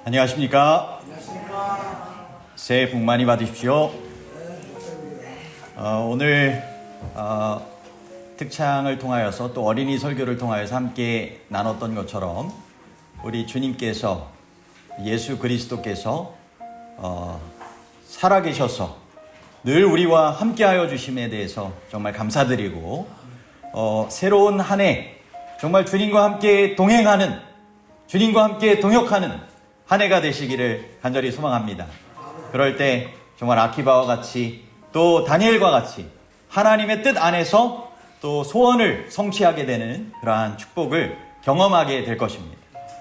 안녕하십니까? 새해 복 많이 받으십시오. 오늘 특창을 통하여서 또 어린이 설교를 통하여서 함께 나눴던 것처럼 우리 주님께서 예수 그리스도께서 살아계셔서 늘 우리와 함께하여 주심에 대해서 정말 감사드리고 새로운 한 해 정말 주님과 함께 동행하는 주님과 함께 동역하는 한 해가 되시기를 간절히 소망합니다. 그럴 때 정말 아키바와 같이 또 다니엘과 같이 하나님의 뜻 안에서 또 소원을 성취하게 되는 그러한 축복을 경험하게 될 것입니다.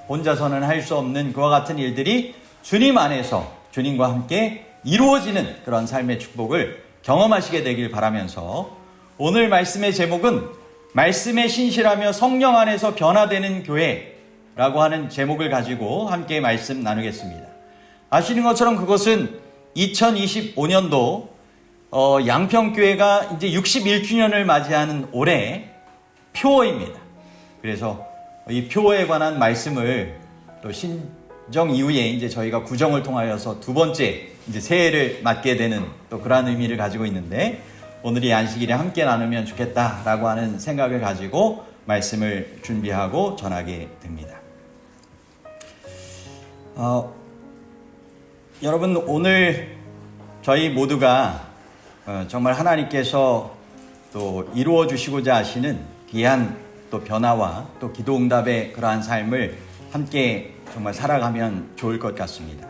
혼자서는 할 수 없는 그와 같은 일들이 주님 안에서 주님과 함께 이루어지는 그런 삶의 축복을 경험하시게 되길 바라면서 오늘 말씀의 제목은 말씀에 신실하며 성령 안에서 변화되는 교회라고 하는 제목을 가지고 함께 말씀 나누겠습니다. 아시는 것처럼 그것은 2025년도 양평교회가 이제 61주년을 맞이하는 올해 표어입니다. 그래서 이 표어에 관한 말씀을 또 신정 이후에 이제 저희가 구정을 통하여서 두 번째 이제 새해를 맞게 되는 또 그러한 의미를 가지고 있는데 오늘 이 안식일에 함께 나누면 좋겠다라고 하는 생각을 가지고 말씀을 준비하고 전하게 됩니다. 여러분 오늘 저희 모두가 정말 하나님께서 또 이루어 주시고자 하시는 귀한 또 변화와 또 기도응답의 그러한 삶을 함께 정말 살아가면 좋을 것 같습니다.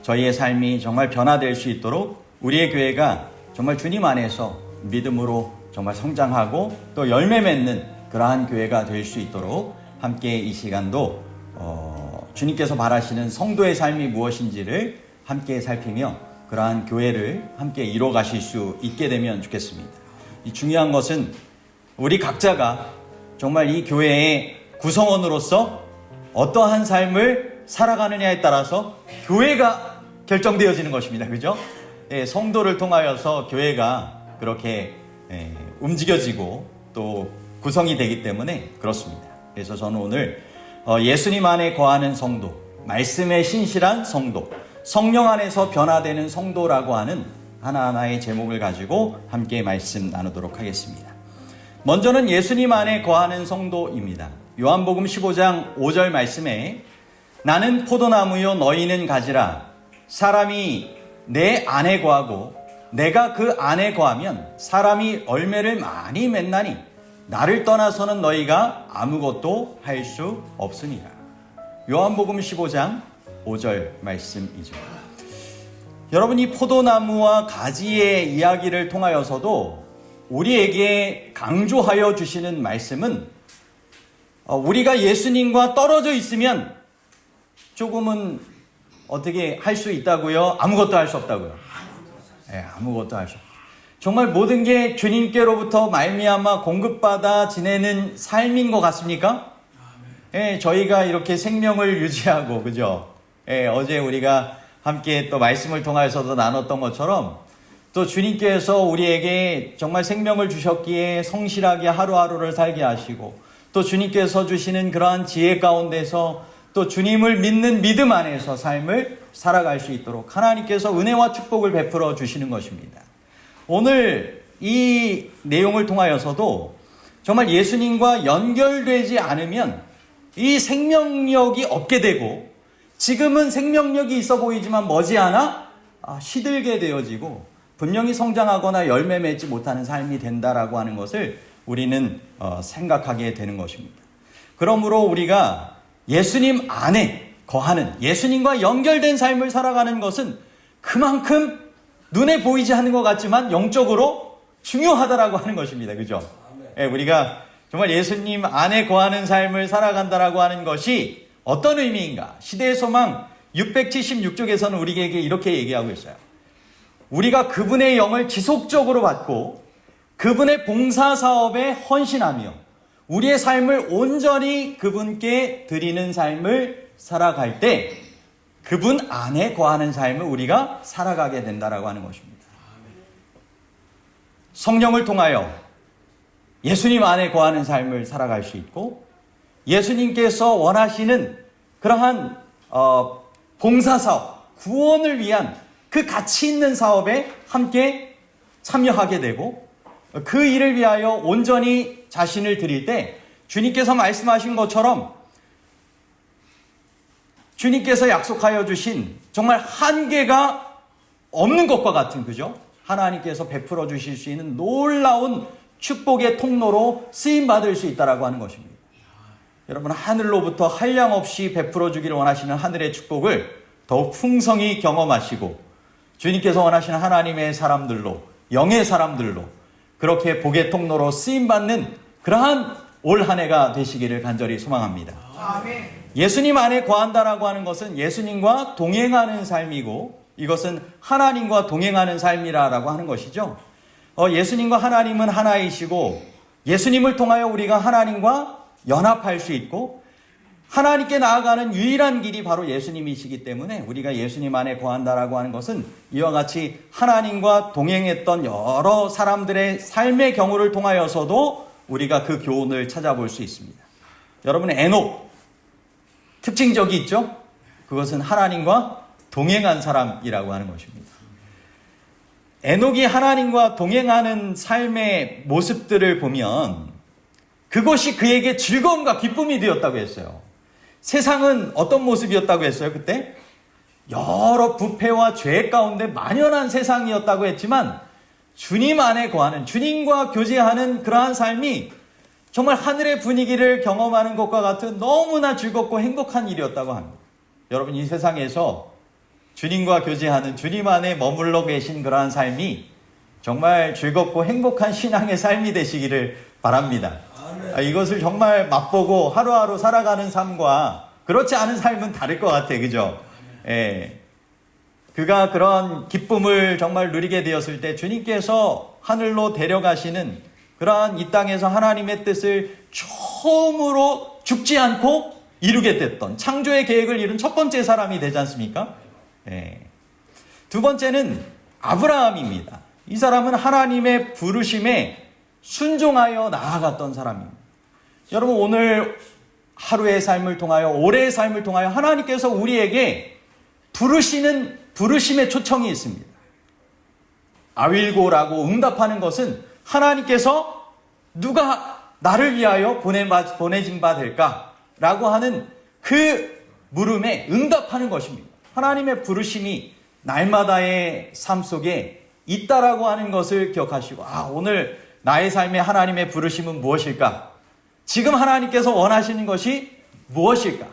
저희의 삶이 정말 변화될 수 있도록 우리의 교회가 정말 주님 안에서 믿음으로 정말 성장하고 또 열매 맺는 그러한 교회가 될 수 있도록 함께 이 시간도 주님께서 바라시는 성도의 삶이 무엇인지를 함께 살피며 그러한 교회를 함께 이뤄 가실 수 있게 되면 좋겠습니다. 이 중요한 것은 우리 각자가 정말 이 교회의 구성원으로서 어떠한 삶을 살아가느냐에 따라서 교회가 결정되어지는 것입니다. 그죠? 성도를 통하여서 교회가 그렇게 움직여지고 또 구성이 되기 때문에 그렇습니다. 그래서 저는 오늘 예수님 안에 거하는 성도, 말씀에 신실한 성도, 성령 안에서 변화되는 성도라고 하는 하나하나의 제목을 가지고 함께 말씀 나누도록 하겠습니다. 먼저는 예수님 안에 거하는 성도입니다. 요한복음 15장 5절 말씀에 나는 포도나무요 너희는 가지라. 사람이 내 안에 거하고 내가 그 안에 거하면 사람이 열매를 많이 맺나니 나를 떠나서는 너희가 아무것도 할 수 없으니라. 요한복음 15장 5절 말씀이죠. 여러분 이 포도나무와 가지의 이야기를 통하여서도 우리에게 강조하여 주시는 말씀은 우리가 예수님과 떨어져 있으면 조금은 어떻게 할 수 있다고요? 아무것도 할 수 없다고요? 아무것도 할 수 없어요. 정말 모든 게 주님께로부터 말미암아 공급받아 지내는 삶인 것 같습니까? 저희가 이렇게 생명을 유지하고 그죠? 어제 우리가 함께 또 말씀을 통해서도 나눴던 것처럼 또 주님께서 우리에게 정말 생명을 주셨기에 성실하게 하루하루를 살게 하시고 또 주님께서 주시는 그러한 지혜 가운데서 또 주님을 믿는 믿음 안에서 삶을 살아갈 수 있도록 하나님께서 은혜와 축복을 베풀어 주시는 것입니다. 오늘 이 내용을 통하여서도 정말 예수님과 연결되지 않으면 이 생명력이 없게 되고 지금은 생명력이 있어 보이지만 머지않아 시들게 되어지고 분명히 성장하거나 열매 맺지 못하는 삶이 된다라고 하는 것을 우리는 생각하게 되는 것입니다. 그러므로 우리가 예수님 안에 거하는 예수님과 연결된 삶을 살아가는 것은 그만큼 눈에 보이지 않는 것 같지만 영적으로 중요하다라고 하는 것입니다. 그죠? 우리가 정말 예수님 안에 거하는 삶을 살아간다라고 하는 것이 어떤 의미인가? 시대의 소망 676쪽에서는 우리에게 이렇게 얘기하고 있어요. 우리가 그분의 영을 지속적으로 받고 그분의 봉사사업에 헌신하며 우리의 삶을 온전히 그분께 드리는 삶을 살아갈 때 그분 안에 거하는 삶을 우리가 살아가게 된다라고 하는 것입니다. 성령을 통하여 예수님 안에 거하는 삶을 살아갈 수 있고 예수님께서 원하시는 그러한 봉사사업, 구원을 위한 그 가치 있는 사업에 함께 참여하게 되고 그 일을 위하여 온전히 자신을 드릴 때 주님께서 말씀하신 것처럼 주님께서 약속하여 주신 정말 한계가 없는 것과 같은, 그죠? 하나님께서 베풀어 주실 수 있는 놀라운 축복의 통로로 쓰임받을 수 있다라고 하는 것입니다. 여러분, 하늘로부터 한량없이 베풀어 주기를 원하시는 하늘의 축복을 더욱 풍성히 경험하시고 주님께서 원하시는 하나님의 사람들로, 영의 사람들로 그렇게 복의 통로로 쓰임받는 그러한 올 한 해가 되시기를 간절히 소망합니다. 아멘. 예수님 안에 거한다라고 하는 것은 예수님과 동행하는 삶이고 이것은 하나님과 동행하는 삶이라고 하는 것이죠. 예수님과 하나님은 하나이시고 예수님을 통하여 우리가 하나님과 연합할 수 있고 하나님께 나아가는 유일한 길이 바로 예수님이시기 때문에 우리가 예수님 안에 거한다라고 하는 것은 이와 같이 하나님과 동행했던 여러 사람들의 삶의 경우를 통하여서도 우리가 그 교훈을 찾아볼 수 있습니다. 여러분, 에녹 특징적이 있죠? 그것은 하나님과 동행한 사람이라고 하는 것입니다. 에녹이 하나님과 동행하는 삶의 모습들을 보면 그것이 그에게 즐거움과 기쁨이 되었다고 했어요. 세상은 어떤 모습이었다고 했어요? 그때 여러 부패와 죄 가운데 만연한 세상이었다고 했지만 주님 안에 거하는, 주님과 교제하는 그러한 삶이 정말 하늘의 분위기를 경험하는 것과 같은 너무나 즐겁고 행복한 일이었다고 합니다. 여러분, 이 세상에서 주님과 교제하는, 주님 안에 머물러 계신 그러한 삶이 정말 즐겁고 행복한 신앙의 삶이 되시기를 바랍니다. 이것을 정말 맛보고 하루하루 살아가는 삶과 그렇지 않은 삶은 다를 것 같아요. 그죠? 예. 그가 그런 기쁨을 정말 누리게 되었을 때 주님께서 하늘로 데려가시는 그러한 이 땅에서 하나님의 뜻을 처음으로 죽지 않고 이루게 됐던 창조의 계획을 이룬 첫 번째 사람이 되지 않습니까? 예. 두 번째는 아브라함입니다. 이 사람은 하나님의 부르심에 순종하여 나아갔던 사람입니다. 여러분, 오늘 하루의 삶을 통하여, 올해의 삶을 통하여 하나님께서 우리에게 부르시는 부르심의 초청이 있습니다. 아윌고라고 응답하는 것은 하나님께서 누가 나를 위하여 보내진 바 될까라고 하는 그 물음에 응답하는 것입니다. 하나님의 부르심이 날마다의 삶 속에 있다라고 하는 것을 기억하시고, 오늘 나의 삶에 하나님의 부르심은 무엇일까? 지금 하나님께서 원하시는 것이 무엇일까?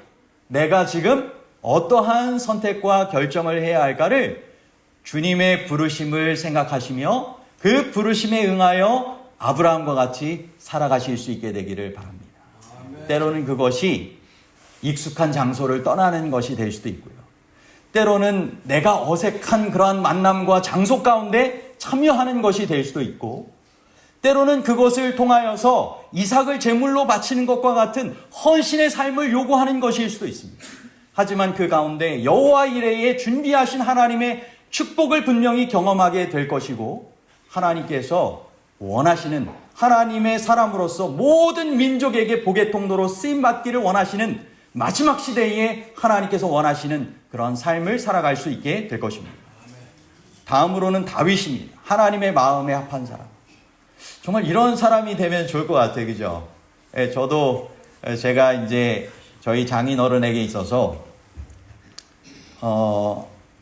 내가 지금 어떠한 선택과 결정을 해야 할까를 주님의 부르심을 생각하시며 그 부르심에 응하여 아브라함과 같이 살아가실 수 있게 되기를 바랍니다. 아멘. 때로는 그것이 익숙한 장소를 떠나는 것이 될 수도 있고요. 때로는 내가 어색한 그러한 만남과 장소 가운데 참여하는 것이 될 수도 있고, 때로는 그것을 통하여서 이삭을 제물로 바치는 것과 같은 헌신의 삶을 요구하는 것일 수도 있습니다. 하지만 그 가운데 여호와 이레에 준비하신 하나님의 축복을 분명히 경험하게 될 것이고, 하나님께서 원하시는 하나님의 사람으로서 모든 민족에게 복의 통로로 쓰임받기를 원하시는 마지막 시대에 하나님께서 원하시는 그런 삶을 살아갈 수 있게 될 것입니다. 다음으로는 다윗입니다. 하나님의 마음에 합한 사람. 정말 이런 사람이 되면 좋을 것 같아요. 그죠? 저도 제가 이제 저희 장인 어른에게 있어서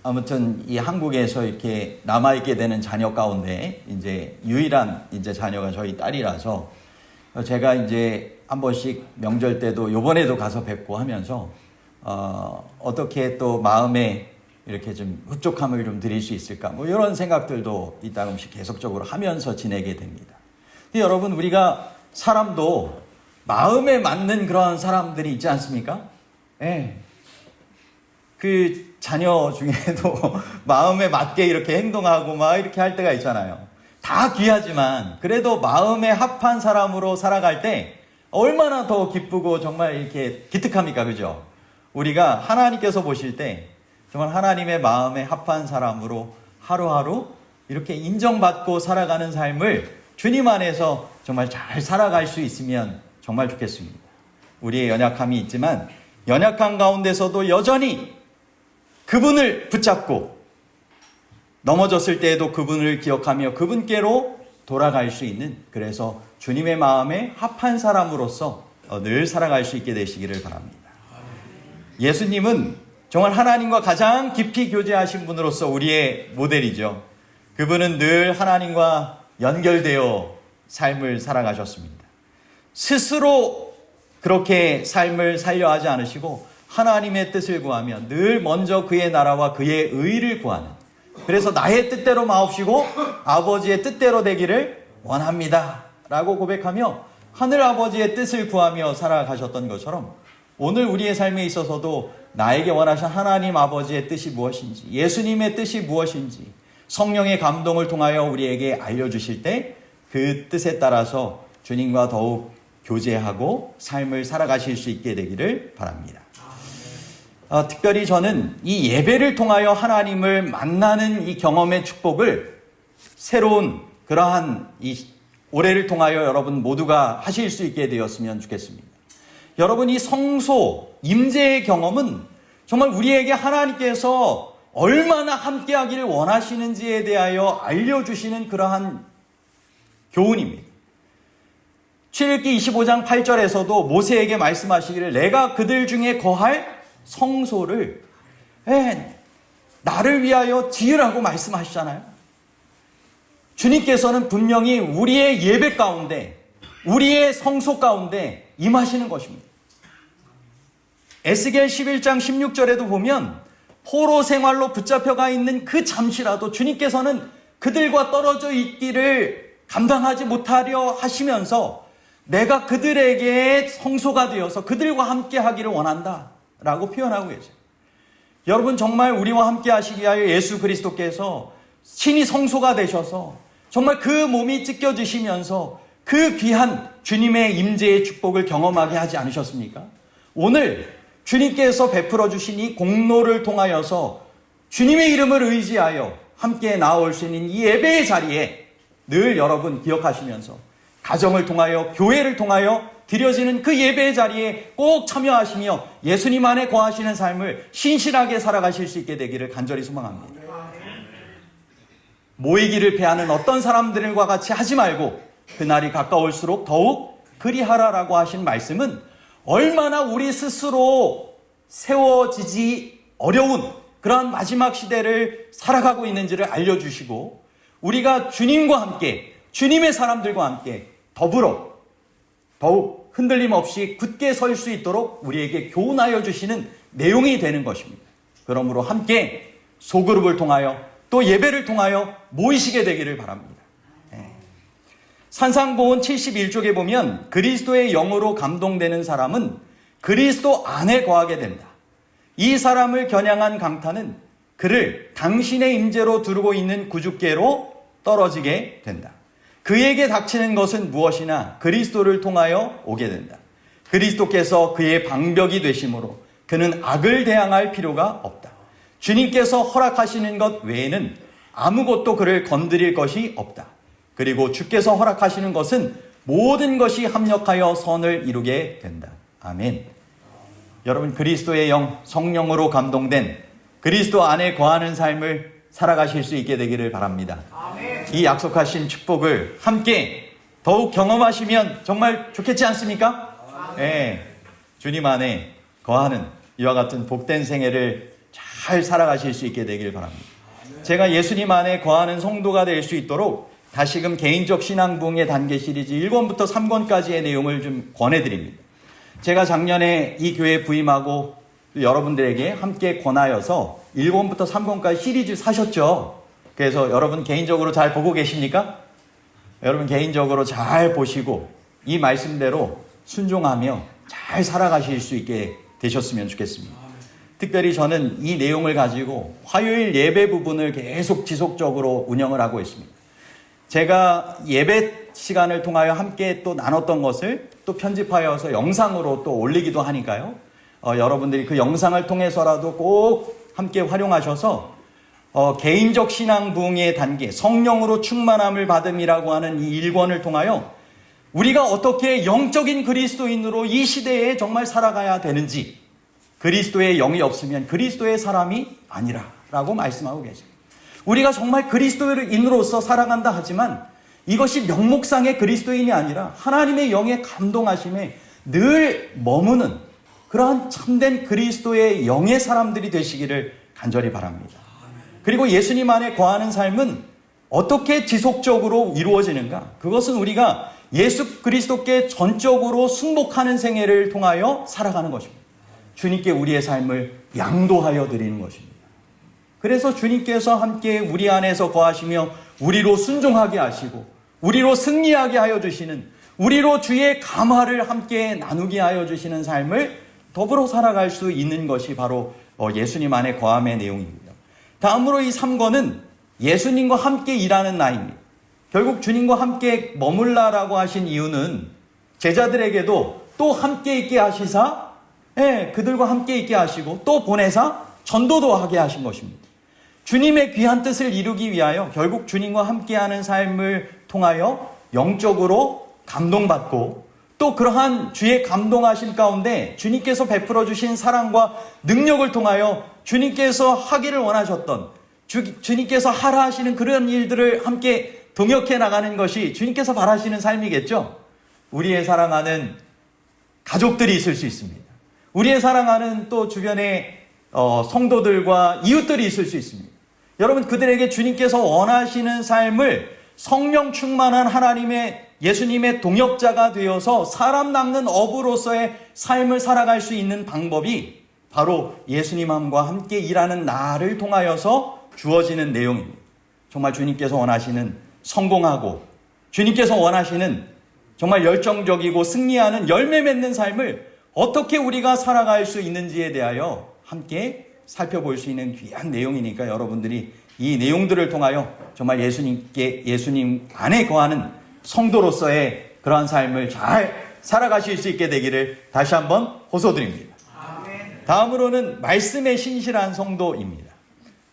아무튼 이 한국에서 이렇게 남아있게 되는 자녀 가운데 이제 유일한 이제 자녀가 저희 딸이라서 제가 이제 한 번씩 명절 때도 요번에도 가서 뵙고 하면서 어떻게 또 마음에 이렇게 좀 흡족함을 좀 드릴 수 있을까, 뭐 이런 생각들도 이따금씩 계속적으로 하면서 지내게 됩니다. 근데 여러분, 우리가 사람도 마음에 맞는 그런 사람들이 있지 않습니까? 예. 그 자녀 중에도 마음에 맞게 이렇게 행동하고 막 이렇게 할 때가 있잖아요. 다 귀하지만 그래도 마음에 합한 사람으로 살아갈 때 얼마나 더 기쁘고 정말 이렇게 기특합니까? 그죠? 우리가 하나님께서 보실 때 정말 하나님의 마음에 합한 사람으로 하루하루 이렇게 인정받고 살아가는 삶을 주님 안에서 정말 잘 살아갈 수 있으면 정말 좋겠습니다. 우리의 연약함이 있지만 연약한 가운데서도 여전히 그분을 붙잡고 넘어졌을 때에도 그분을 기억하며 그분께로 돌아갈 수 있는, 그래서 주님의 마음에 합한 사람으로서 늘 살아갈 수 있게 되시기를 바랍니다. 예수님은 정말 하나님과 가장 깊이 교제하신 분으로서 우리의 모델이죠. 그분은 늘 하나님과 연결되어 삶을 살아가셨습니다. 스스로 그렇게 삶을 살려 하지 않으시고 하나님의 뜻을 구하며 늘 먼저 그의 나라와 그의 의를 구하는, 그래서 나의 뜻대로 마옵시고 아버지의 뜻대로 되기를 원합니다 라고 고백하며 하늘 아버지의 뜻을 구하며 살아가셨던 것처럼 오늘 우리의 삶에 있어서도 나에게 원하신 하나님 아버지의 뜻이 무엇인지, 예수님의 뜻이 무엇인지 성령의 감동을 통하여 우리에게 알려주실 때 그 뜻에 따라서 주님과 더욱 교제하고 삶을 살아가실 수 있게 되기를 바랍니다. 특별히 저는 이 예배를 통하여 하나님을 만나는 이 경험의 축복을 새로운 그러한 이 올해를 통하여 여러분 모두가 하실 수 있게 되었으면 좋겠습니다. 여러분, 이 성소, 임재의 경험은 정말 우리에게 하나님께서 얼마나 함께하기를 원하시는지에 대하여 알려주시는 그러한 교훈입니다. 출애굽기 25장 8절에서도 모세에게 말씀하시기를 내가 그들 중에 거할 성소를 나를 위하여 지으라고 말씀하시잖아요. 주님께서는 분명히 우리의 예배 가운데, 우리의 성소 가운데 임하시는 것입니다. 에스겔 11장 16절에도 보면 포로 생활로 붙잡혀가 있는 그 잠시라도 주님께서는 그들과 떨어져 있기를 감당하지 못하려 하시면서 내가 그들에게 성소가 되어서 그들과 함께 하기를 원한다 라고 표현하고 계세요. 여러분, 정말 우리와 함께 하시기 위하여 예수 그리스도께서 신이 성소가 되셔서 정말 그 몸이 찢겨지시면서 그 귀한 주님의 임재의 축복을 경험하게 하지 않으셨습니까? 오늘 주님께서 베풀어 주신 이 공로를 통하여서 주님의 이름을 의지하여 함께 나아올 수 있는 이 예배의 자리에 늘 여러분 기억하시면서 가정을 통하여, 교회를 통하여 드려지는 그 예배의 자리에 꼭 참여하시며 예수님 안에 거하시는 삶을 신실하게 살아가실 수 있게 되기를 간절히 소망합니다. 모이기를 패하는 어떤 사람들과 같이 하지 말고 그날이 가까울수록 더욱 그리하라라고 하신 말씀은 얼마나 우리 스스로 세워지지 어려운 그러한 마지막 시대를 살아가고 있는지를 알려주시고 우리가 주님과 함께, 주님의 사람들과 함께 더불어 더욱 흔들림 없이 굳게 설 수 있도록 우리에게 교훈하여 주시는 내용이 되는 것입니다. 그러므로 함께 소그룹을 통하여 또 예배를 통하여 모이시게 되기를 바랍니다. 산상보훈 71쪽에 보면 그리스도의 영으로 감동되는 사람은 그리스도 안에 거하게 된다. 이 사람을 겨냥한 강탄은 그를 당신의 임재로 두르고 있는 구주께로 떨어지게 된다. 그에게 닥치는 것은 무엇이나 그리스도를 통하여 오게 된다. 그리스도께서 그의 방벽이 되심으로 그는 악을 대항할 필요가 없다. 주님께서 허락하시는 것 외에는 아무것도 그를 건드릴 것이 없다. 그리고 주께서 허락하시는 것은 모든 것이 합력하여 선을 이루게 된다. 아멘. 여러분, 그리스도의 영, 성령으로 감동된 그리스도 안에 거하는 삶을 살아가실 수 있게 되기를 바랍니다. 아멘. 이 약속하신 축복을 함께 더욱 경험하시면 정말 좋겠지 않습니까? 네. 주님 안에 거하는 이와 같은 복된 생애를 잘 살아가실 수 있게 되기를 바랍니다. 제가 예수님 안에 거하는 성도가 될 수 있도록 다시금 개인적 신앙 부흥의 단계 시리즈 1권부터 3권까지의 내용을 좀 권해드립니다. 제가 작년에 이 교회에 부임하고 여러분들에게 함께 권하여서 1권부터 3권까지 시리즈 사셨죠? 그래서 여러분 개인적으로 잘 보고 계십니까? 여러분 개인적으로 잘 보시고 이 말씀대로 순종하며 잘 살아가실 수 있게 되셨으면 좋겠습니다. 특별히 저는 이 내용을 가지고 화요일 예배 부분을 계속 지속적으로 운영을 하고 있습니다. 제가 예배 시간을 통하여 함께 또 나눴던 것을 또 편집하여서 영상으로 또 올리기도 하니까요. 여러분들이 그 영상을 통해서라도 꼭 함께 활용하셔서 개인적 신앙 부흥의 단계, 성령으로 충만함을 받음이라고 하는 이 1권을 통하여 우리가 어떻게 영적인 그리스도인으로 이 시대에 정말 살아가야 되는지 그리스도의 영이 없으면 그리스도의 사람이 아니라라고 말씀하고 계십니다. 우리가 정말 그리스도인으로서 살아간다 하지만 이것이 명목상의 그리스도인이 아니라 하나님의 영의 감동하심에 늘 머무는 그러한 참된 그리스도의 영의 사람들이 되시기를 간절히 바랍니다. 그리고 예수님 안에 거하는 삶은 어떻게 지속적으로 이루어지는가? 그것은 우리가 예수 그리스도께 전적으로 순복하는 생애를 통하여 살아가는 것입니다. 주님께 우리의 삶을 양도하여 드리는 것입니다. 그래서 주님께서 함께 우리 안에서 거하시며 우리로 순종하게 하시고 우리로 승리하게 하여 주시는, 우리로 주의 감화를 함께 나누게 하여 주시는 삶을 더불어 살아갈 수 있는 것이 바로 예수님 안에 거함의 내용입니다. 다음으로 이 3권은 예수님과 함께 일하는 나입니다. 결국 주님과 함께 머물라라고 하신 이유는 제자들에게도 또 함께 있게 하시사, 그들과 함께 있게 하시고 또 보내사 전도도 하게 하신 것입니다. 주님의 귀한 뜻을 이루기 위하여 결국 주님과 함께하는 삶을 통하여 영적으로 감동받고 또 그러한 주의 감동하심 가운데 주님께서 베풀어 주신 사랑과 능력을 통하여 주님께서 하기를 원하셨던, 주님께서 하라 하시는 그런 일들을 함께 동역해 나가는 것이 주님께서 바라시는 삶이겠죠. 우리의 사랑하는 가족들이 있을 수 있습니다. 우리의 사랑하는 또 주변에 성도들과 이웃들이 있을 수 있습니다. 여러분, 그들에게 주님께서 원하시는 삶을 성령 충만한 하나님의 예수님의 동역자가 되어서 사람 낚는 어부로서의 삶을 살아갈 수 있는 방법이 바로 예수님과 함께 일하는 나를 통하여서 주어지는 내용입니다. 정말 주님께서 원하시는 성공하고 주님께서 원하시는 정말 열정적이고 승리하는 열매 맺는 삶을 어떻게 우리가 살아갈 수 있는지에 대하여 함께 살펴볼 수 있는 귀한 내용이니까 여러분들이 이 내용들을 통하여 정말 예수님 안에 거하는 성도로서의 그러한 삶을 잘 살아가실 수 있게 되기를 다시 한번 호소드립니다. 아멘. 다음으로는 말씀에 신실한 성도입니다.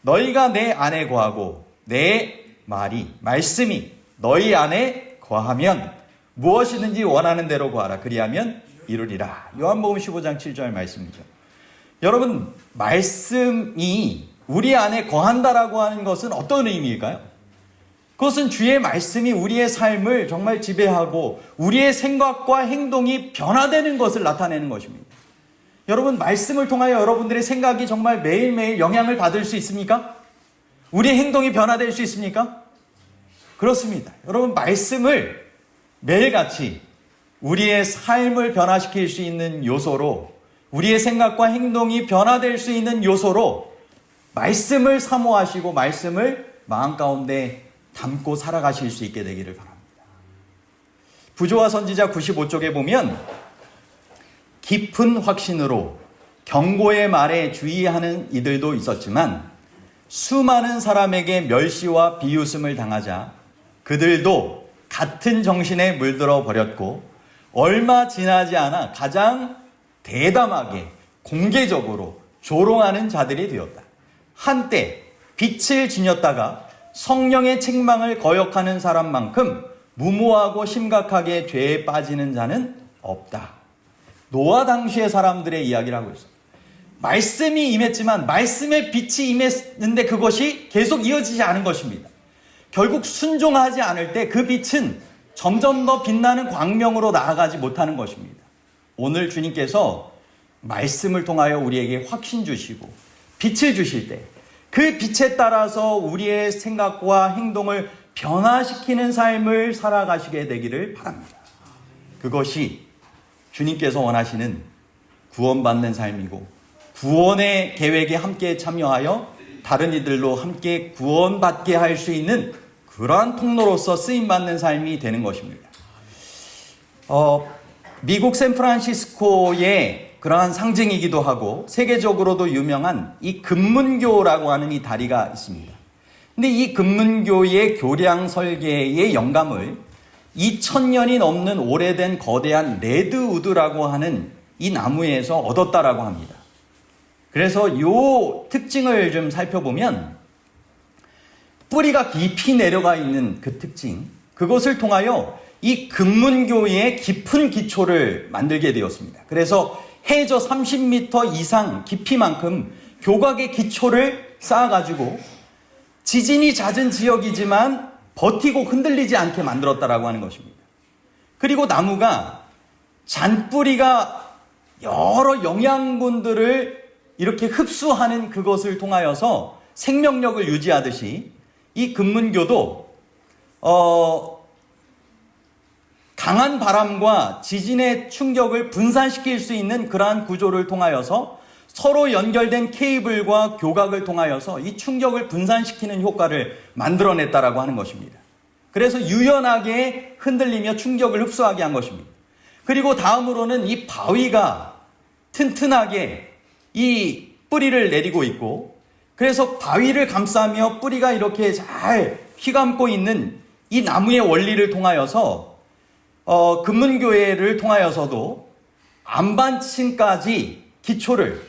너희가 내 안에 거하고 내 말씀이 너희 안에 거하면 무엇이든지 원하는 대로 구하라. 그리하면 이루리라. 요한복음 15장 7절 말씀이죠. 여러분, 말씀이 우리 안에 거한다라고 하는 것은 어떤 의미일까요? 그것은 주의 말씀이 우리의 삶을 정말 지배하고 우리의 생각과 행동이 변화되는 것을 나타내는 것입니다. 여러분, 말씀을 통하여 여러분들의 생각이 정말 매일매일 영향을 받을 수 있습니까? 우리의 행동이 변화될 수 있습니까? 그렇습니다. 여러분, 말씀을 매일같이 우리의 삶을 변화시킬 수 있는 요소로, 우리의 생각과 행동이 변화될 수 있는 요소로 말씀을 사모하시고 말씀을 마음 가운데 담고 살아가실 수 있게 되기를 바랍니다. 부조와 선지자 95쪽에 보면 깊은 확신으로 경고의 말에 주의하는 이들도 있었지만 수많은 사람에게 멸시와 비웃음을 당하자 그들도 같은 정신에 물들어 버렸고 얼마 지나지 않아 가장 대담하게 공개적으로 조롱하는 자들이 되었다. 한때 빛을 지녔다가 성령의 책망을 거역하는 사람만큼 무모하고 심각하게 죄에 빠지는 자는 없다. 노아 당시의 사람들의 이야기를 하고 있어요. 말씀이 임했지만 말씀의 빛이 임했는데 그것이 계속 이어지지 않은 것입니다. 결국 순종하지 않을 때 그 빛은 점점 더 빛나는 광명으로 나아가지 못하는 것입니다. 오늘 주님께서 말씀을 통하여 우리에게 확신 주시고 빛을 주실 때 그 빛에 따라서 우리의 생각과 행동을 변화시키는 삶을 살아가시게 되기를 바랍니다. 그것이 주님께서 원하시는 구원받는 삶이고 구원의 계획에 함께 참여하여 다른 이들로 함께 구원받게 할 수 있는 그러한 통로로서 쓰임받는 삶이 되는 것입니다. 미국 샌프란시스코의 그러한 상징이기도 하고 세계적으로도 유명한 이 금문교라고 하는 이 다리가 있습니다. 근데 이 금문교의 교량 설계의 영감을 2000년이 넘는 오래된 거대한 레드우드라고 하는 이 나무에서 얻었다라고 합니다. 그래서 이 특징을 좀 살펴보면 뿌리가 깊이 내려가 있는 그 특징, 그것을 통하여 이 금문교의 깊은 기초를 만들게 되었습니다. 그래서 해저 30m 이상 깊이만큼 교각의 기초를 쌓아가지고 지진이 잦은 지역이지만 버티고 흔들리지 않게 만들었다라고 하는 것입니다. 그리고 나무가 잔뿌리가 여러 영양분들을 이렇게 흡수하는 그것을 통하여서 생명력을 유지하듯이 이 금문교도 강한 바람과 지진의 충격을 분산시킬 수 있는 그러한 구조를 통하여서 서로 연결된 케이블과 교각을 통하여서 이 충격을 분산시키는 효과를 만들어냈다라고 하는 것입니다. 그래서 유연하게 흔들리며 충격을 흡수하게 한 것입니다. 그리고 다음으로는 이 바위가 튼튼하게 이 뿌리를 내리고 있고, 그래서 바위를 감싸며 뿌리가 이렇게 잘 휘감고 있는 이 나무의 원리를 통하여서 금문교회를 통하여서도 안반층까지 기초를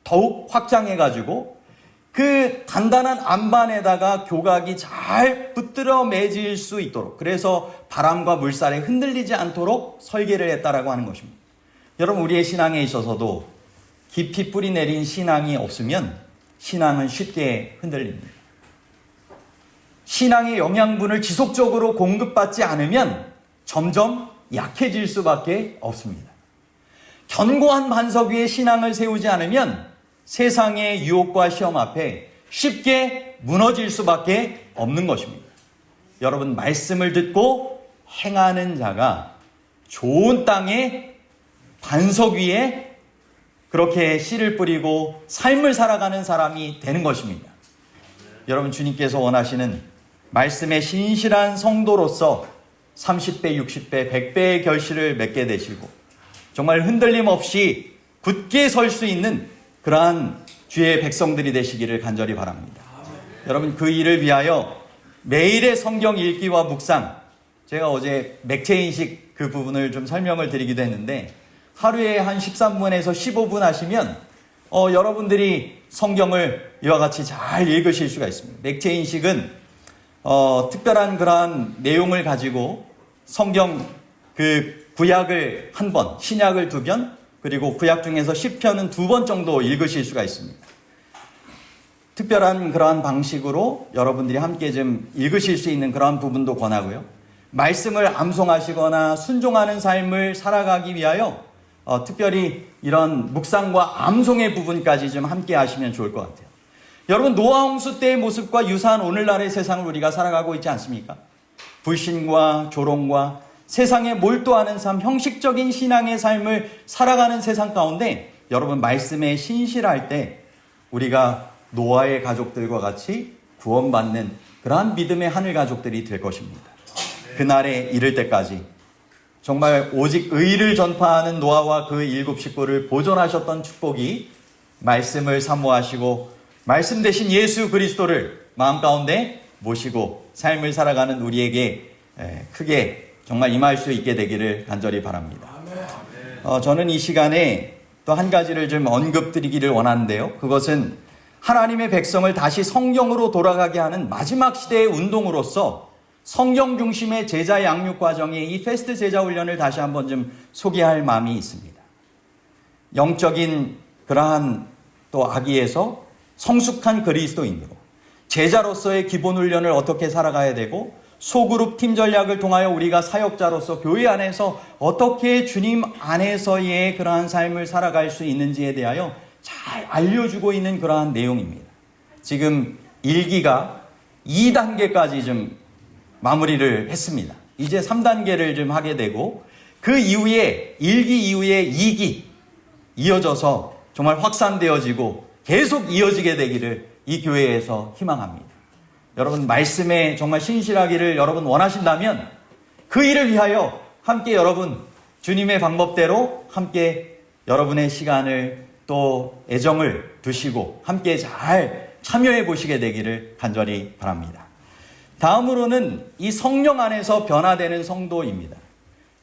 더욱 확장해가지고 그 단단한 안반에다가 교각이 잘 붙들어 매질 수 있도록, 그래서 바람과 물살에 흔들리지 않도록 설계를 했다라고 하는 것입니다. 여러분, 우리의 신앙에 있어서도 깊이 뿌리 내린 신앙이 없으면 신앙은 쉽게 흔들립니다. 신앙의 영양분을 지속적으로 공급받지 않으면 점점 약해질 수밖에 없습니다. 견고한 반석 위에 신앙을 세우지 않으면 세상의 유혹과 시험 앞에 쉽게 무너질 수밖에 없는 것입니다. 여러분, 말씀을 듣고 행하는 자가 좋은 땅에 반석 위에 그렇게 씨를 뿌리고 삶을 살아가는 사람이 되는 것입니다. 여러분, 주님께서 원하시는 말씀의 신실한 성도로서 30배, 60배, 100배의 결실을 맺게 되시고 정말 흔들림 없이 굳게 설 수 있는 그러한 주의 백성들이 되시기를 간절히 바랍니다. 여러분, 그 일을 위하여 매일의 성경 읽기와 묵상, 제가 어제 맥체인식 그 부분을 좀 설명을 드리기도 했는데, 하루에 한 13분에서 15분 하시면 여러분들이 성경을 이와 같이 잘 읽으실 수가 있습니다. 맥체인식은 특별한 그러한 내용을 가지고 성경 그 구약을 한 번, 신약을 2번, 그리고 구약 중에서 시편은 2번 정도 읽으실 수가 있습니다. 특별한 그러한 방식으로 여러분들이 함께 좀 읽으실 수 있는 그러한 부분도 권하고요. 말씀을 암송하시거나 순종하는 삶을 살아가기 위하여 특별히 이런 묵상과 암송의 부분까지 좀 함께 하시면 좋을 것 같아요. 여러분, 노아 홍수 때의 모습과 유사한 오늘날의 세상을 우리가 살아가고 있지 않습니까? 불신과 조롱과 세상에 몰두하는 삶, 형식적인 신앙의 삶을 살아가는 세상 가운데 여러분, 말씀에 신실할 때 우리가 노아의 가족들과 같이 구원받는 그러한 믿음의 하늘 가족들이 될 것입니다. 그날에 이를 때까지 정말 오직 의를 전파하는 노아와 그 7 식구를 보존하셨던 축복이 말씀을 사모하시고 말씀 대신 예수 그리스도를 마음 가운데 모시고 삶을 살아가는 우리에게 크게 정말 임할 수 있게 되기를 간절히 바랍니다. 저는 이 시간에 또 한 가지를 좀 언급드리기를 원하는데요. 그것은 하나님의 백성을 다시 성경으로 돌아가게 하는 마지막 시대의 운동으로서 성경 중심의 제자 양육 과정의 이 패스트 제자 훈련을 다시 한번 좀 소개할 마음이 있습니다. 영적인 그러한 또 아기에서 성숙한 그리스도인으로 제자로서의 기본 훈련을 어떻게 살아가야 되고, 소그룹 팀 전략을 통하여 우리가 사역자로서 교회 안에서 어떻게 주님 안에서의 그러한 삶을 살아갈 수 있는지에 대하여 잘 알려주고 있는 그러한 내용입니다. 지금 1기가 2단계까지 좀 마무리를 했습니다. 이제 3단계를 좀 하게 되고, 그 이후에 1기 이후에 2기 이어져서 정말 확산되어지고 계속 이어지게 되기를 이 교회에서 희망합니다. 여러분, 말씀에 정말 신실하기를 여러분 원하신다면 그 일을 위하여 함께 여러분 주님의 방법대로 함께 여러분의 시간을 또 애정을 두시고 함께 잘 참여해 보시게 되기를 간절히 바랍니다. 다음으로는 이 성령 안에서 변화되는 성도입니다.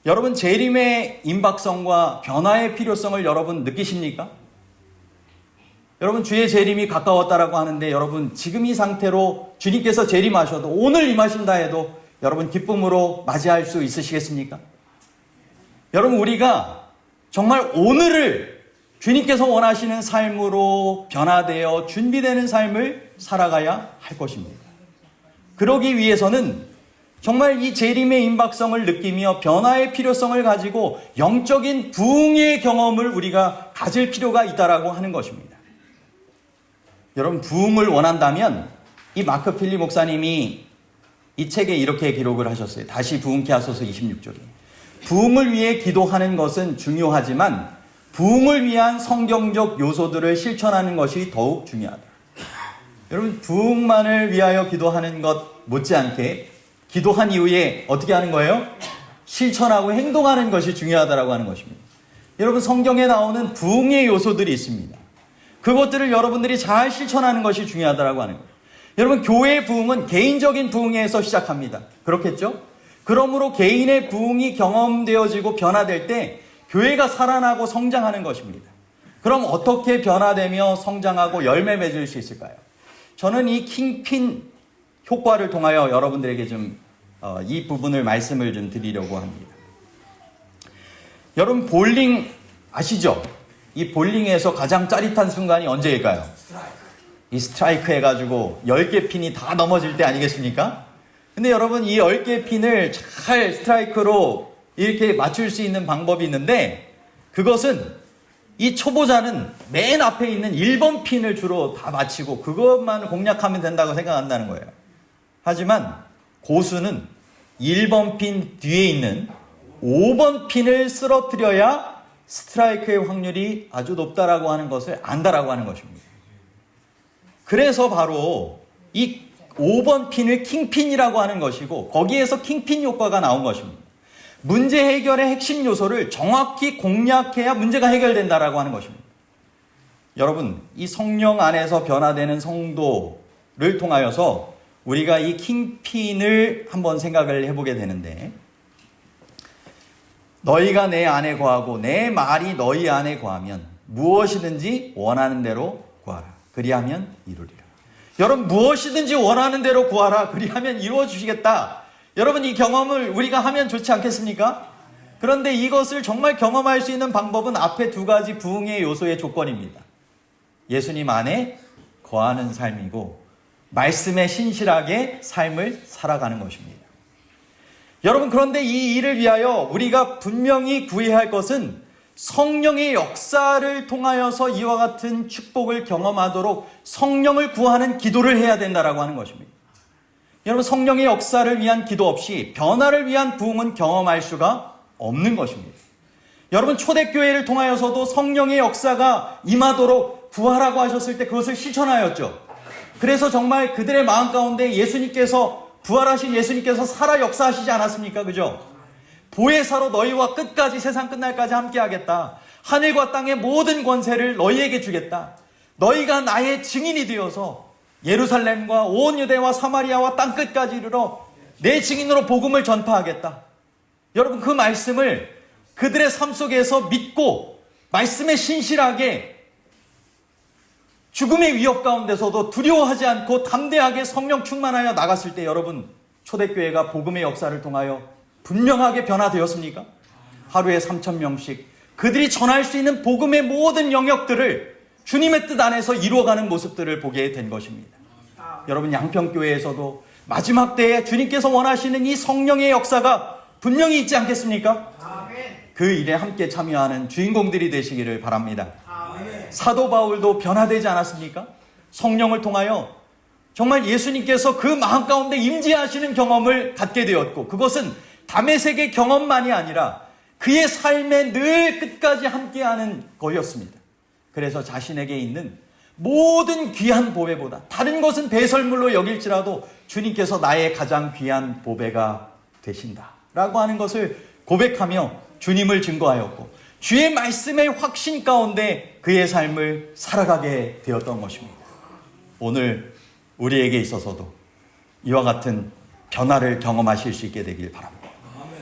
여러분, 재림의 임박성과 변화의 필요성을 여러분 느끼십니까? 여러분, 주의 재림이 가까웠다라고 하는데, 여러분 지금 이 상태로 주님께서 재림하셔도 오늘 임하신다 해도 여러분 기쁨으로 맞이할 수 있으시겠습니까? 여러분, 우리가 정말 오늘을 주님께서 원하시는 삶으로 변화되어 준비되는 삶을 살아가야 할 것입니다. 그러기 위해서는 정말 이 재림의 임박성을 느끼며 변화의 필요성을 가지고 영적인 부흥의 경험을 우리가 가질 필요가 있다라고 하는 것입니다. 여러분, 부흥을 원한다면 이 마크 필리 목사님이 이 책에 이렇게 기록을 하셨어요. 다시 부흥케 하소서 26쪽에. 부흥을 위해 기도하는 것은 중요하지만 부흥을 위한 성경적 요소들을 실천하는 것이 더욱 중요하다. 여러분, 부흥만을 위하여 기도하는 것 못지않게 기도한 이후에 어떻게 하는 거예요? 실천하고 행동하는 것이 중요하다고 하는 것입니다. 여러분, 성경에 나오는 부흥의 요소들이 있습니다. 그것들을 여러분들이 잘 실천하는 것이 중요하다고 하는 거예요. 여러분, 교회의 부흥은 개인적인 부흥에서 시작합니다. 그렇겠죠? 그러므로 개인의 부흥이 경험되어지고 변화될 때 교회가 살아나고 성장하는 것입니다. 그럼 어떻게 변화되며 성장하고 열매 맺을 수 있을까요? 저는 이 킹핀 효과를 통하여 여러분들에게 이 부분을 말씀을 좀 드리려고 합니다. 여러분, 볼링 아시죠? 이 볼링에서 가장 짜릿한 순간이 언제일까요? 이 스트라이크 해가지고 10개 핀이 다 넘어질 때 아니겠습니까? 근데 여러분, 이 10개 핀을 잘 스트라이크로 이렇게 맞출 수 있는 방법이 있는데, 그것은 이 초보자는 맨 앞에 있는 1번 핀을 주로 다 맞히고 그것만 공략하면 된다고 생각한다는 거예요. 하지만 고수는 1번 핀 뒤에 있는 5번 핀을 쓰러뜨려야 스트라이크의 확률이 아주 높다라고 하는 것을 안다라고 하는 것입니다. 그래서 바로 이 5번 핀을 킹핀이라고 하는 것이고, 거기에서 킹핀 효과가 나온 것입니다. 문제 해결의 핵심 요소를 정확히 공략해야 문제가 해결된다라고 하는 것입니다. 여러분, 이 성령 안에서 변화되는 성도를 통하여서 우리가 이 킹핀을 한번 생각을 해보게 되는데, 너희가 내 안에 거하고 내 말이 너희 안에 거하면 무엇이든지 원하는 대로 구하라. 그리하면 이루리라. 여러분, 무엇이든지 원하는 대로 구하라. 그리하면 이루어 주시겠다. 여러분, 이 경험을 우리가 하면 좋지 않겠습니까? 그런데 이것을 정말 경험할 수 있는 방법은 앞에 두 가지 부흥의 요소의 조건입니다. 예수님 안에 거하는 삶이고 말씀에 신실하게 삶을 살아가는 것입니다. 여러분, 그런데 이 일을 위하여 우리가 분명히 구해야 할 것은 성령의 역사를 통하여서 이와 같은 축복을 경험하도록 성령을 구하는 기도를 해야 된다라고 하는 것입니다. 여러분, 성령의 역사를 위한 기도 없이 변화를 위한 부흥은 경험할 수가 없는 것입니다. 여러분, 초대교회를 통하여서도 성령의 역사가 임하도록 구하라고 하셨을 때 그것을 실천하였죠. 그래서 정말 그들의 마음 가운데 예수님께서, 부활하신 예수님께서 살아 역사하시지 않았습니까? 그죠? 보혜사로 너희와 끝까지, 세상 끝날까지 함께하겠다. 하늘과 땅의 모든 권세를 너희에게 주겠다. 너희가 나의 증인이 되어서 예루살렘과 온 유대와 사마리아와 땅끝까지 이르러 내 증인으로 복음을 전파하겠다. 여러분, 그 말씀을 그들의 삶 속에서 믿고 말씀에 신실하게 죽음의 위협 가운데서도 두려워하지 않고 담대하게 성령 충만하여 나갔을 때, 여러분, 초대교회가 복음의 역사를 통하여 분명하게 변화되었습니까? 하루에 3,000명씩 그들이 전할 수 있는 복음의 모든 영역들을 주님의 뜻 안에서 이루어가는 모습들을 보게 된 것입니다. 여러분, 양평교회에서도 마지막 때에 주님께서 원하시는 이 성령의 역사가 분명히 있지 않겠습니까? 그 일에 함께 참여하는 주인공들이 되시기를 바랍니다. 사도 바울도 변화되지 않았습니까? 성령을 통하여 정말 예수님께서 그 마음 가운데 임재하시는 경험을 갖게 되었고, 그것은 다메섹의 경험만이 아니라 그의 삶에 늘 끝까지 함께하는 거였습니다. 그래서 자신에게 있는 모든 귀한 보배보다 다른 것은 배설물로 여길지라도 주님께서 나의 가장 귀한 보배가 되신다 라고 하는 것을 고백하며 주님을 증거하였고, 주의 말씀의 확신 가운데 그의 삶을 살아가게 되었던 것입니다. 오늘 우리에게 있어서도 이와 같은 변화를 경험하실 수 있게 되길 바랍니다.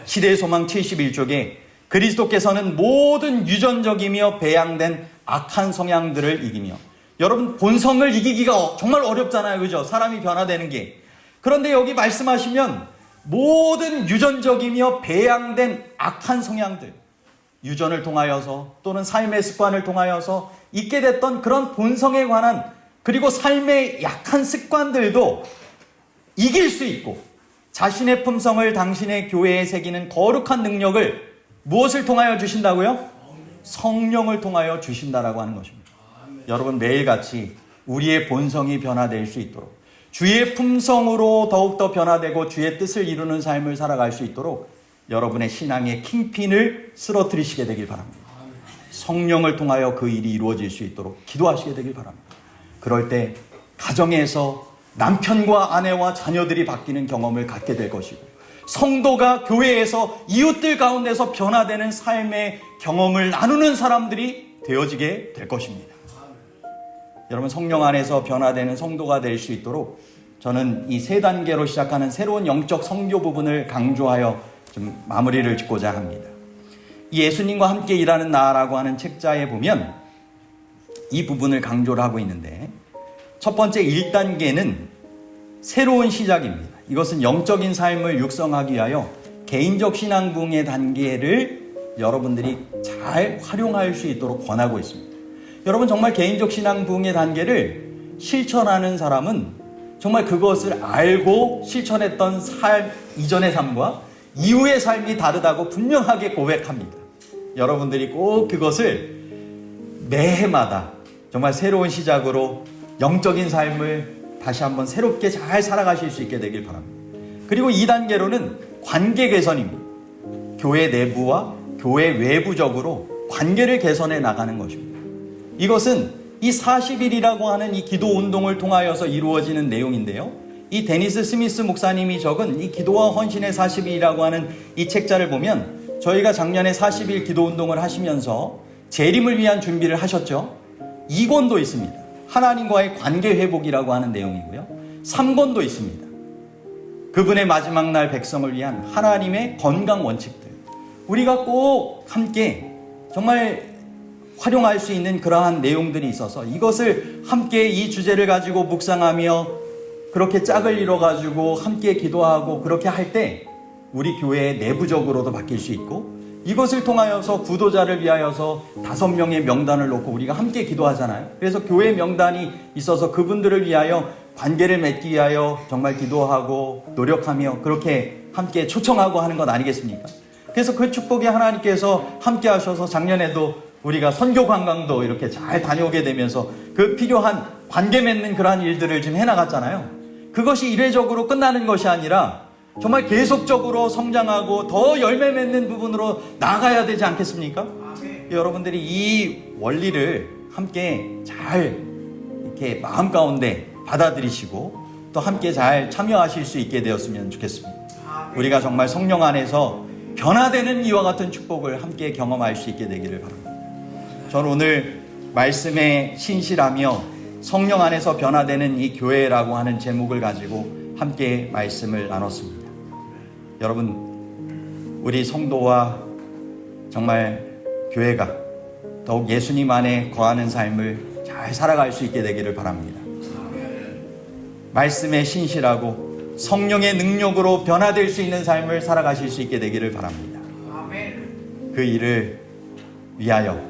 시대의 소망 71쪽에 그리스도께서는 모든 유전적이며 배양된 악한 성향들을 이기며, 여러분, 본성을 이기기가 정말 어렵잖아요. 그죠? 사람이 변화되는 게. 그런데 여기 말씀하시면 모든 유전적이며 배양된 악한 성향들, 유전을 통하여서 또는 삶의 습관을 통하여서 있게 됐던 그런 본성에 관한 그리고 삶의 약한 습관들도 이길 수 있고 자신의 품성을 당신의 교회에 새기는 거룩한 능력을 무엇을 통하여 주신다고요? 성령을 통하여 주신다라고 하는 것입니다. 여러분 매일같이 우리의 본성이 변화될 수 있도록 주의 품성으로 더욱더 변화되고 주의 뜻을 이루는 삶을 살아갈 수 있도록 여러분의 신앙의 킹핀을 쓰러뜨리시게 되길 바랍니다. 성령을 통하여 그 일이 이루어질 수 있도록 기도하시게 되길 바랍니다. 그럴 때 가정에서 남편과 아내와 자녀들이 바뀌는 경험을 갖게 될 것이고 성도가 교회에서 이웃들 가운데서 변화되는 삶의 경험을 나누는 사람들이 되어지게 될 것입니다. 여러분 성령 안에서 변화되는 성도가 될 수 있도록 저는 이 3단계로 시작하는 새로운 영적 성교 부분을 강조하여 좀 마무리를 짓고자 합니다. 이 예수님과 함께 일하는 나라고 하는 책자에 보면 이 부분을 강조를 하고 있는데 첫 번째 1단계는 새로운 시작입니다. 이것은 영적인 삶을 육성하기 위하여 개인적 신앙 부흥의 단계를 여러분들이 잘 활용할 수 있도록 권하고 있습니다. 여러분 정말 개인적 신앙 부흥의 단계를 실천하는 사람은 정말 그것을 알고 실천했던 삶 이전의 삶과 이후의 삶이 다르다고 분명하게 고백합니다. 여러분들이 꼭 그것을 매해마다 정말 새로운 시작으로 영적인 삶을 다시 한번 새롭게 잘 살아가실 수 있게 되길 바랍니다. 그리고 2단계로는 관계 개선입니다. 교회 내부와 교회 외부적으로 관계를 개선해 나가는 것입니다. 이것은 이 40일이라고 하는 이 기도 운동을 통하여서 이루어지는 내용인데요. 이 데니스 스미스 목사님이 적은 이 기도와 헌신의 40일이라고 하는 이 책자를 보면 저희가 작년에 40일 기도 운동을 하시면서 재림을 위한 준비를 하셨죠. 2권도 있습니다. 하나님과의 관계 회복이라고 하는 내용이고요. 3권도 있습니다. 그분의 마지막 날 백성을 위한 하나님의 건강 원칙들. 우리가 꼭 함께 정말 활용할 수 있는 그러한 내용들이 있어서 이것을 함께 이 주제를 가지고 묵상하며 그렇게 짝을 이뤄가지고 함께 기도하고 그렇게 할 때 우리 교회 내부적으로도 바뀔 수 있고 이것을 통하여서 구도자를 위하여서 5명의 명단을 놓고 우리가 함께 기도하잖아요. 그래서 교회 명단이 있어서 그분들을 위하여 관계를 맺기 위하여 정말 기도하고 노력하며 그렇게 함께 초청하고 하는 것 아니겠습니까? 그래서 그 축복이 하나님께서 함께 하셔서 작년에도 우리가 선교 관광도 이렇게 잘 다녀오게 되면서 그 필요한 관계 맺는 그러한 일들을 지금 해나갔잖아요. 그것이 일회적으로 끝나는 것이 아니라 정말 계속적으로 성장하고 더 열매 맺는 부분으로 나아가야 되지 않겠습니까? 여러분들이 이 원리를 함께 잘 이렇게 마음 가운데 받아들이시고 또 함께 잘 참여하실 수 있게 되었으면 좋겠습니다. 우리가 정말 성령 안에서 변화되는 이와 같은 축복을 함께 경험할 수 있게 되기를 바랍니다. 저는 오늘 말씀에 신실하며 성령 안에서 변화되는 이 교회라고 하는 제목을 가지고 함께 말씀을 나눴습니다. 여러분, 우리 성도와 정말 교회가 더욱 예수님 안에 거하는 삶을 잘 살아갈 수 있게 되기를 바랍니다. 말씀에 신실하고 성령의 능력으로 변화될 수 있는 삶을 살아가실 수 있게 되기를 바랍니다. 그 일을 위하여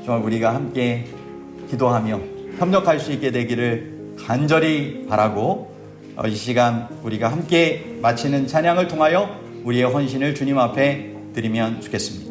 정말 우리가 함께 기도하며 협력할 수 있게 되기를 간절히 바라고 이 시간 우리가 함께 마치는 찬양을 통하여 우리의 헌신을 주님 앞에 드리면 좋겠습니다.